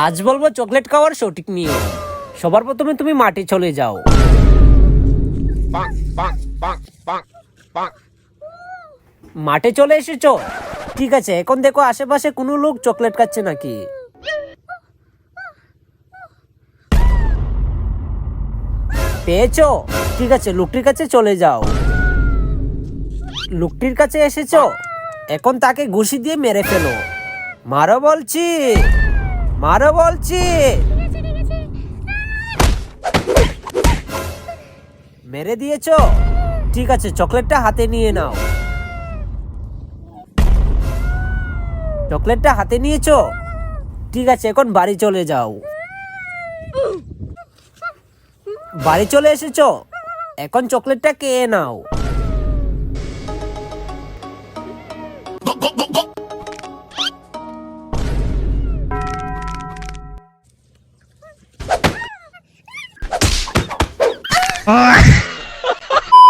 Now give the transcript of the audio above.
আজ বলবো চকলেট খাওয়ার সঠিক নিয়ম। সবার প্রথমে তুমি মাঠে চলে যাও। মাঠে চলে এসেছো, ঠিক আছে। এখন দেখো আশেপাশে কোনো লোক চকলেট খাচ্ছে নাকি। পেয়েছো, ঠিক আছে। লোকটির কাছে চলে যাও। লোকটির কাছে এসেছো, এখন তাকে ঘুষি দিয়ে মেরে ফেলো। মারো বলছি, মারো বলছি। মেরে দিয়েছো, ঠিক আছে। চকলেটটা হাতে নিয়ে নাও। চকলেটটা হাতে নিয়েছো, ঠিক আছে। এখন বাড়ি চলে যাও। বাড়ি চলে এসেছো, এখন চকলেটটা খেয়ে নাও।